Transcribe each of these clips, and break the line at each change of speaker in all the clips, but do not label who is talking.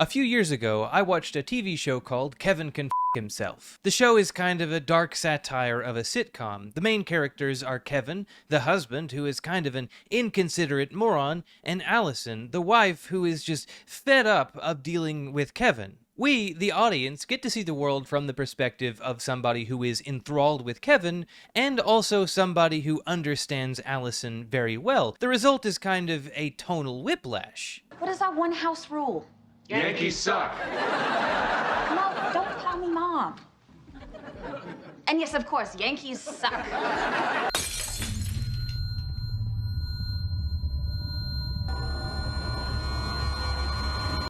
A few years ago, I watched a TV show called Kevin Can F*** Himself. The show is kind of a dark satire of a sitcom. The main characters are Kevin, the husband, who is kind of an inconsiderate moron, and Allison, the wife, who is just fed up of dealing with Kevin. We, the audience, get to see the world from the perspective of somebody who is enthralled with Kevin, and also somebody who understands Allison very well. The result is kind of a tonal whiplash.
What is our one house rule?
Yankees suck.
No, don't call me Mom. And yes, of course, Yankees suck.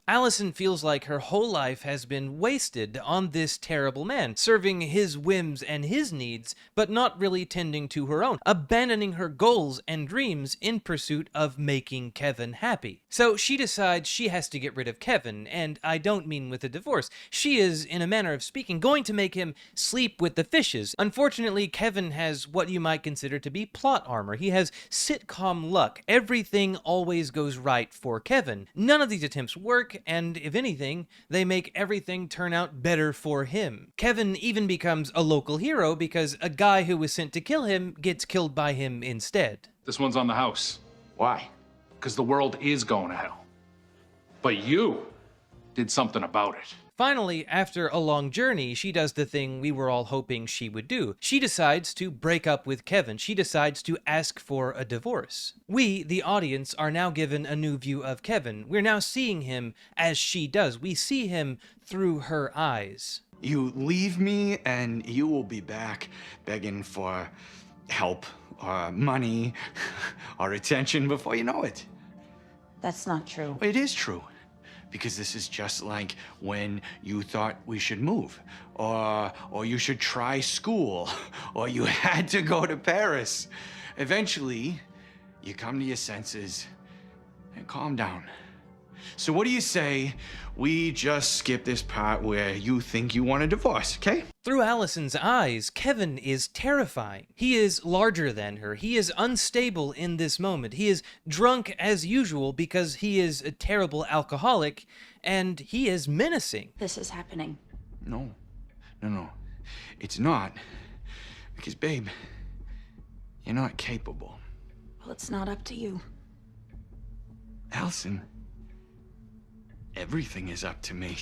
Allison feels like her whole life has been wasted on this terrible man, serving his whims and his needs, but not really tending to her own, abandoning her goals and dreams in pursuit of making Kevin happy. So she decides she has to get rid of Kevin, and I don't mean with a divorce. She is, in a manner of speaking, going to make him sleep with the fishes. Unfortunately, Kevin has what you might consider to be plot armor. He has sitcom luck. Everything always goes right for Kevin. None of these attempts work, and if anything, they make everything turn out better for him. Kevin even becomes a local hero because a guy who was sent to kill him gets killed by him instead.
This one's on the house.
Why?
Because the world is going to hell. But you did something about it.
Finally, after a long journey, she does the thing we were all hoping she would do. She decides to break up with Kevin. She decides to ask for a divorce. We, the audience, are now given a new view of Kevin. We're now seeing him as she does. We see him through her eyes.
You leave me and you will be back begging for help or money or attention before you know it.
That's not true.
It is true. Because this is just like when you thought we should move, or you should try school, or you had to go to Paris. Eventually, you come to your senses and calm down. So what do you say we just skip this part where you think you want a divorce, okay?
Through Allison's eyes, Kevin is terrifying. He is larger than her. He is unstable in this moment. He is drunk as usual because he is a terrible alcoholic, and he is menacing.
This is happening.
No. It's not. Because, babe, you're not capable.
Well, it's not up to you.
Allison, everything is up to me.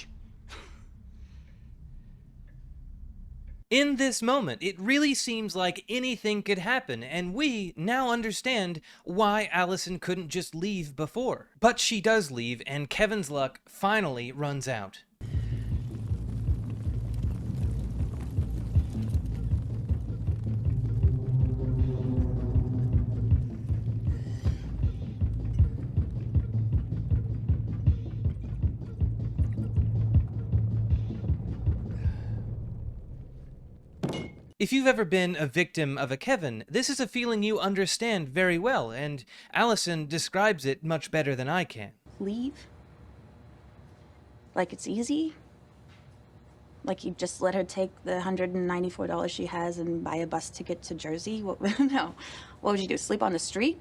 In this moment, it really seems like anything could happen, and we now understand why Allison couldn't just leave before. But she does leave, and Kevin's luck finally runs out. If you've ever been a victim of a Kevin, this is a feeling you understand very well, and Allison describes it much better than I can.
Leave? Like it's easy? Like you just let her take the $194 she has and buy a bus ticket to Jersey? No. What would you do, sleep on the street?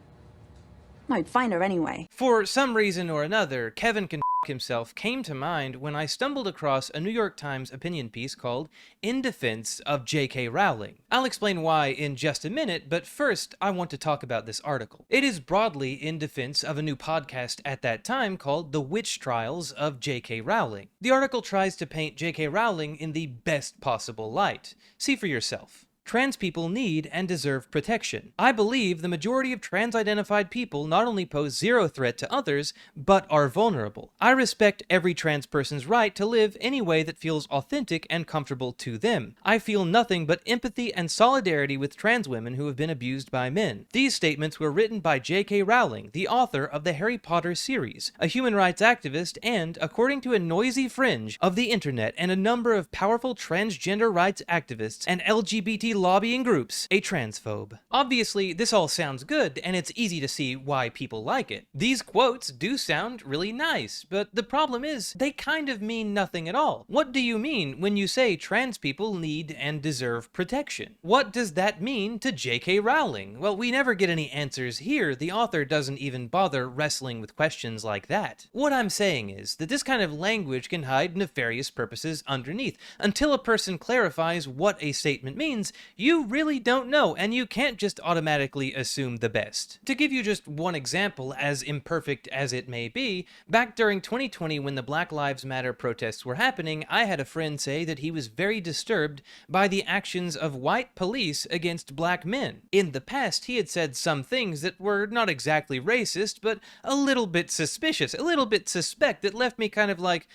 No, I'd find her anyway.
For some reason or another, Kevin Can Himself came to mind when I stumbled across a New York Times opinion piece called In Defense of J.K. Rowling. I'll explain why in just a minute, but first I want to talk about this article. It is broadly in defense of a new podcast at that time called The Witch Trials of J.K. Rowling. The article tries to paint J.K. Rowling in the best possible light. See for yourself. Trans people need and deserve protection. I believe the majority of trans-identified people not only pose zero threat to others, but are vulnerable. I respect every trans person's right to live any way that feels authentic and comfortable to them. I feel nothing but empathy and solidarity with trans women who have been abused by men. These statements were written by J.K. Rowling, the author of the Harry Potter series, a human rights activist and, according to a noisy fringe of the internet and a number of powerful transgender rights activists and LGBT lobbying groups a transphobe. Obviously, this all sounds good, and it's easy to see why people like it. These quotes do sound really nice, but the problem is, they kind of mean nothing at all. What do you mean when you say trans people need and deserve protection? What does that mean to J.K. Rowling? Well, we never get any answers here. The author doesn't even bother wrestling with questions like that. What I'm saying is that this kind of language can hide nefarious purposes underneath. Until a person clarifies what a statement means, you really don't know, and you can't just automatically assume the best. To give you just one example, as imperfect as it may be, back during 2020 when the Black Lives Matter protests were happening, I had a friend say that he was very disturbed by the actions of white police against black men. In the past, he had said some things that were not exactly racist, but a little bit suspicious, a little bit suspect, that left me kind of like,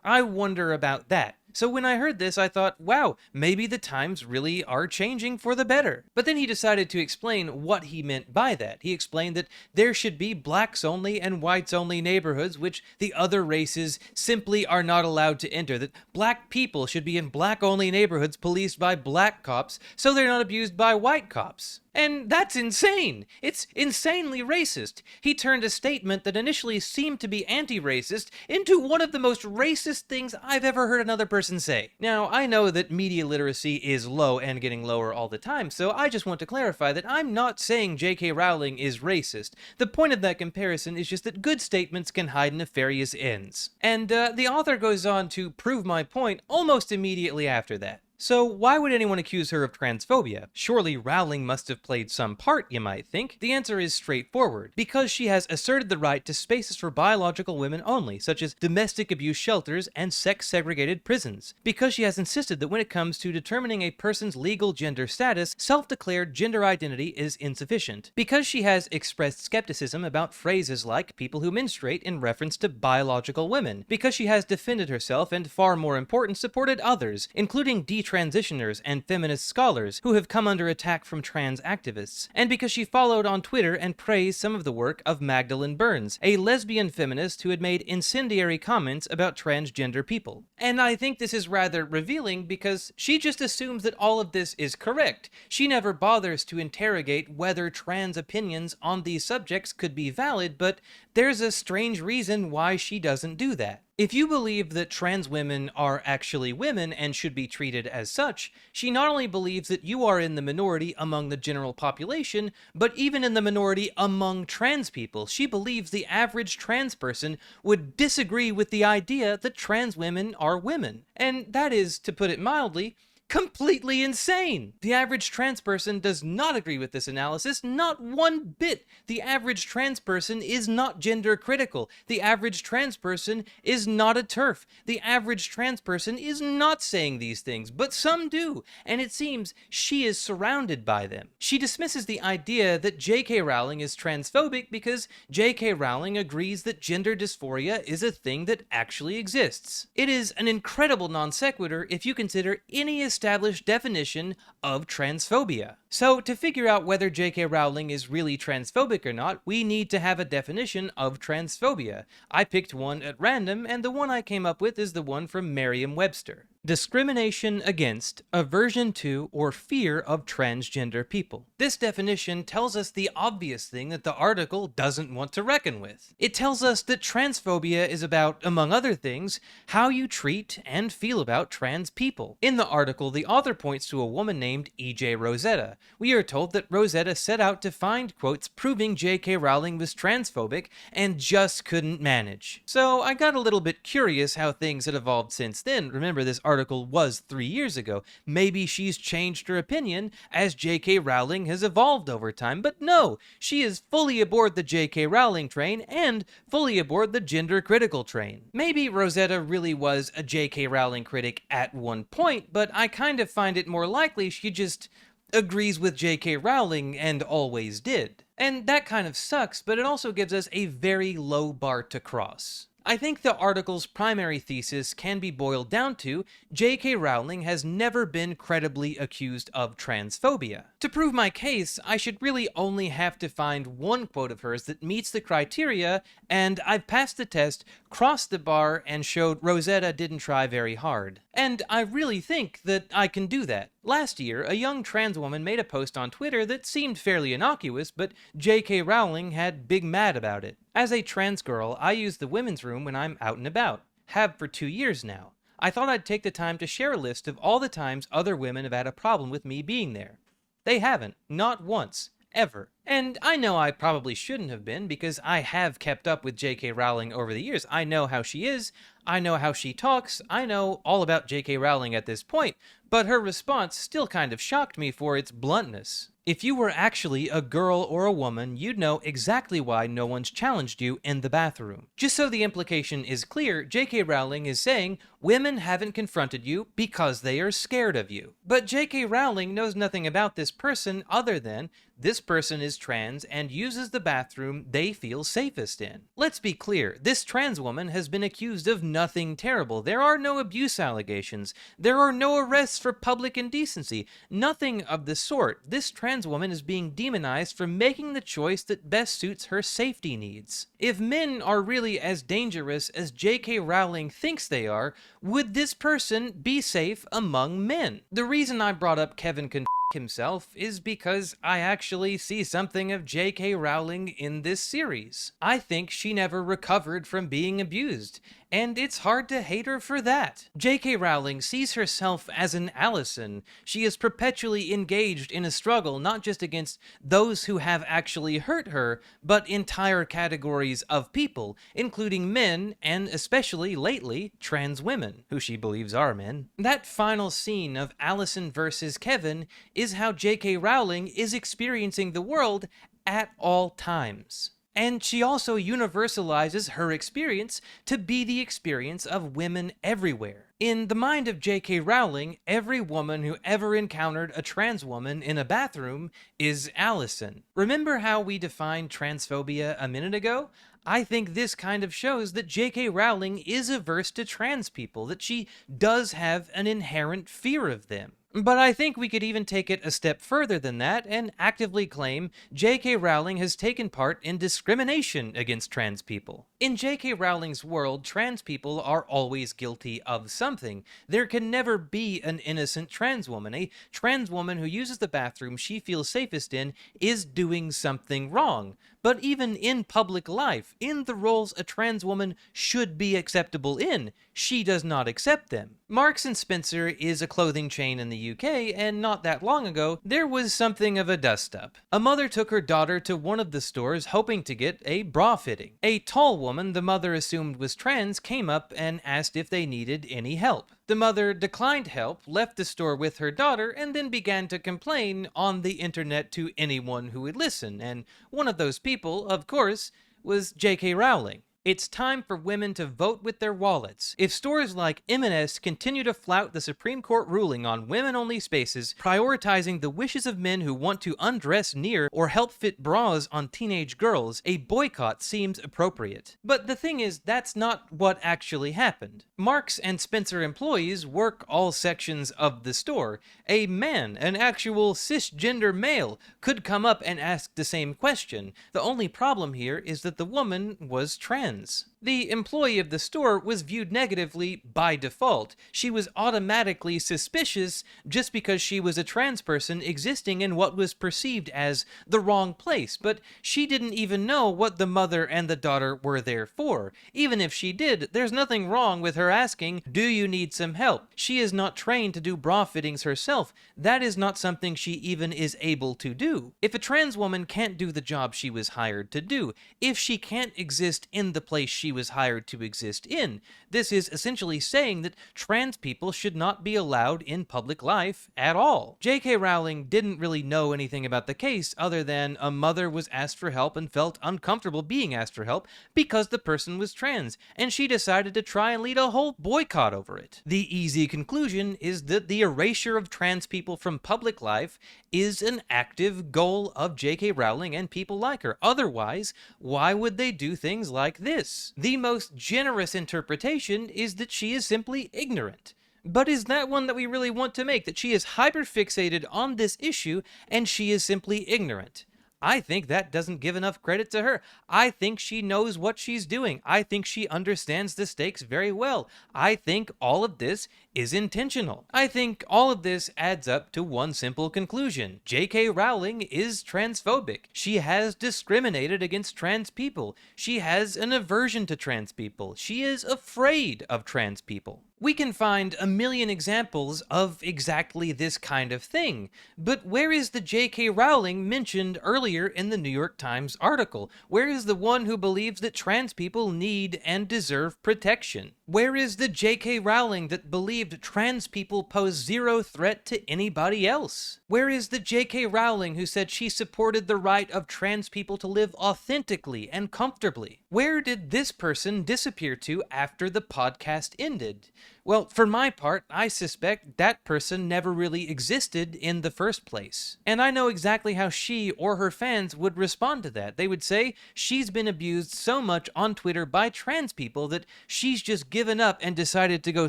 I wonder about that. So when I heard this, I thought, wow, maybe the times really are changing for the better. But then he decided to explain what he meant by that. He explained that there should be blacks only and whites only neighborhoods which the other races simply are not allowed to enter, that black people should be in black only neighborhoods policed by black cops so they're not abused by white cops. And that's insane! It's insanely racist. He turned a statement that initially seemed to be anti-racist into one of the most racist things I've ever heard another person say. Now, I know that media literacy is low and getting lower all the time, so I just want to clarify that I'm not saying J.K. Rowling is racist. The point of that comparison is just that good statements can hide nefarious ends. And the author goes on to prove my point almost immediately after that. So why would anyone accuse her of transphobia? Surely Rowling must have played some part, you might think. The answer is straightforward. Because she has asserted the right to spaces for biological women only, such as domestic abuse shelters and sex-segregated prisons. Because she has insisted that when it comes to determining a person's legal gender status, self-declared gender identity is insufficient. Because she has expressed skepticism about phrases like people who menstruate in reference to biological women. Because she has defended herself and, far more important, supported others, including transitioners and feminist scholars who have come under attack from trans activists, and because she followed on Twitter and praised some of the work of Magdalene Burns, a lesbian feminist who had made incendiary comments about transgender people. And I think this is rather revealing because she just assumes that all of this is correct. She never bothers to interrogate whether trans opinions on these subjects could be valid, but there's a strange reason why she doesn't do that. If you believe that trans women are actually women and should be treated as such, she not only believes that you are in the minority among the general population, but even in the minority among trans people. She believes the average trans person would disagree with the idea that trans women are women. And that is, to put it mildly, completely insane. The average trans person does not agree with this analysis, not one bit. The average trans person is not gender critical. The average trans person is not a TERF. The average trans person is not saying these things, but some do, and it seems she is surrounded by them. She dismisses the idea that J.K. Rowling is transphobic because J.K. Rowling agrees that gender dysphoria is a thing that actually exists. It is an incredible non sequitur if you consider any established definition of transphobia. So to figure out whether J.K. Rowling is really transphobic or not, we need to have a definition of transphobia. I picked one at random, and the one I came up with is the one from Merriam-Webster. Discrimination against, aversion to, or fear of transgender people. This definition tells us the obvious thing that the article doesn't want to reckon with. It tells us that transphobia is about, among other things, how you treat and feel about trans people. In the article, the author points to a woman named E.J. Rosetta. We are told that Rosetta set out to find quotes proving J.K. Rowling was transphobic and just couldn't manage. So I got a little bit curious how things had evolved since then. Remember, this article was 3 years ago. Maybe she's changed her opinion as J.K. Rowling has evolved over time, but no, she is fully aboard the J.K. Rowling train and fully aboard the gender critical train. Maybe Rosetta really was a J.K. Rowling critic at one point, but I kind of find it more likely she just agrees with J.K. Rowling and always did. And that kind of sucks, but it also gives us a very low bar to cross. I think the article's primary thesis can be boiled down to J.K. Rowling has never been credibly accused of transphobia. To prove my case, I should really only have to find one quote of hers that meets the criteria, and I've passed the test, crossed the bar, and showed Rosetta didn't try very hard. And I really think that I can do that. Last year, a young trans woman made a post on Twitter that seemed fairly innocuous, but J.K. Rowling had big mad about it. As a trans girl, I use the women's room when I'm out and about. Have for 2 years now. I thought I'd take the time to share a list of all the times other women have had a problem with me being there. They haven't. Not once. Ever. And I know I probably shouldn't have been, because I have kept up with J.K. Rowling over the years. I know how she is, I know how she talks, I know all about J.K. Rowling at this point, but her response still kind of shocked me for its bluntness. If you were actually a girl or a woman, you'd know exactly why no one's challenged you in the bathroom. Just so the implication is clear, J.K. Rowling is saying women haven't confronted you because they are scared of you. But J.K. Rowling knows nothing about this person other than this person is trans and uses the bathroom they feel safest in. Let's be clear, this trans woman has been accused of nothing terrible. There are no abuse allegations. There are no arrests for public indecency. Nothing of the sort. This trans woman is being demonized for making the choice that best suits her safety needs. If men are really as dangerous as J.K. Rowling thinks they are, would this person be safe among men? The reason I brought up Kevin himself is because I actually see something of J.K. Rowling in this series. I think she never recovered from being abused, and it's hard to hate her for that. J.K. Rowling sees herself as an Allison. She is perpetually engaged in a struggle not just against those who have actually hurt her, but entire categories of people, including men and, especially lately, trans women, who she believes are men. That final scene of Allison versus Kevin is how J.K. Rowling is experiencing the world at all times. And she also universalizes her experience to be the experience of women everywhere. In the mind of J.K. Rowling, every woman who ever encountered a trans woman in a bathroom is Allison. Remember how we defined transphobia a minute ago? I think this kind of shows that J.K. Rowling is averse to trans people, that she does have an inherent fear of them. But I think we could even take it a step further than that and actively claim J.K. Rowling has taken part in discrimination against trans people. In J.K. Rowling's world, trans people are always guilty of something. There can never be an innocent trans woman. A trans woman who uses the bathroom she feels safest in is doing something wrong. But even in public life, in the roles a trans woman should be acceptable in, she does not accept them. Marks & Spencer is a clothing chain in the UK, and not that long ago, there was something of a dust-up. A mother took her daughter to one of the stores hoping to get a bra fitting. A tall woman the mother assumed was trans came up and asked if they needed any help. The mother declined help, left the store with her daughter, and then began to complain on the internet to anyone who would listen, and one of those people, of course, was J.K. Rowling. It's time for women to vote with their wallets. If stores like M&S continue to flout the Supreme Court ruling on women-only spaces, prioritizing the wishes of men who want to undress near or help fit bras on teenage girls, a boycott seems appropriate. But the thing is, that's not what actually happened. Marks & Spencer employees work all sections of the store. A man, an actual cisgender male, could come up and ask the same question. The only problem here is that the woman was trans. The employee of the store was viewed negatively by default. She was automatically suspicious just because she was a trans person existing in what was perceived as the wrong place, but she didn't even know what the mother and the daughter were there for. Even if she did, there's nothing wrong with her asking, "Do you need some help?" She is not trained to do bra fittings herself. That is not something she even is able to do. If a trans woman can't do the job she was hired to do, if she can't exist in the place she was hired to exist in, this is essentially saying that trans people should not be allowed in public life at all. J.K. Rowling didn't really know anything about the case other than a mother was asked for help and felt uncomfortable being asked for help because the person was trans, and she decided to try and lead a whole boycott over it. The easy conclusion is that the erasure of trans people from public life is an active goal of J.K. Rowling and people like her. Otherwise, why would they do things like this? The most generous interpretation is that she is simply ignorant. But is that one that we really want to make? That she is hyperfixated on this issue and she is simply ignorant? I think that doesn't give enough credit to her. I think she knows what she's doing. I think she understands the stakes very well. I think all of this is intentional. I think all of this adds up to one simple conclusion. J.K. Rowling is transphobic. She has discriminated against trans people. She has an aversion to trans people. She is afraid of trans people. We can find a million examples of exactly this kind of thing, but where is the J.K. Rowling mentioned earlier in the New York Times article? Where is the one who believes that trans people need and deserve protection? Where is the J.K. Rowling that believed trans people pose zero threat to anybody else? Where is the J.K. Rowling who said she supported the right of trans people to live authentically and comfortably? Where did this person disappear to after the podcast ended? Well, for my part, I suspect that person never really existed in the first place. And I know exactly how she or her fans would respond to that. They would say she's been abused so much on Twitter by trans people that she's just given up and decided to go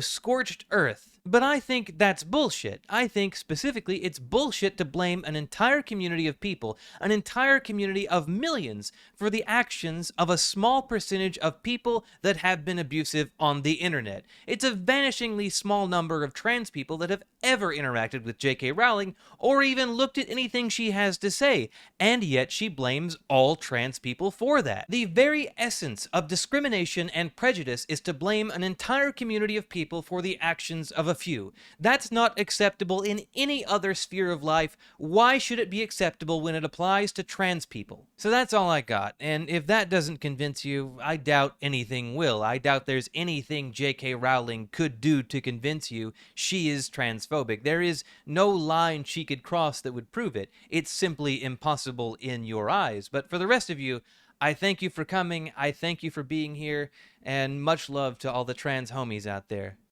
scorched earth. But I think that's bullshit. I think specifically it's bullshit to blame an entire community of people, an entire community of millions, for the actions of a small percentage of people that have been abusive on the internet. It's a vanishingly small number of trans people that have ever interacted with J.K. Rowling or even looked at anything she has to say, and yet she blames all trans people for that. The very essence of discrimination and prejudice is to blame an entire community of people for the actions of a few. That's not acceptable in any other sphere of life. Why should it be acceptable when it applies to trans people? So that's all I got, and if that doesn't convince you, I doubt anything will. I doubt there's anything J.K. Rowling could do to convince you she is transphobic. There is no line she could cross that would prove it. It's simply impossible in your eyes. But for the rest of you, I thank you for coming, I thank you for being here, and much love to all the trans homies out there.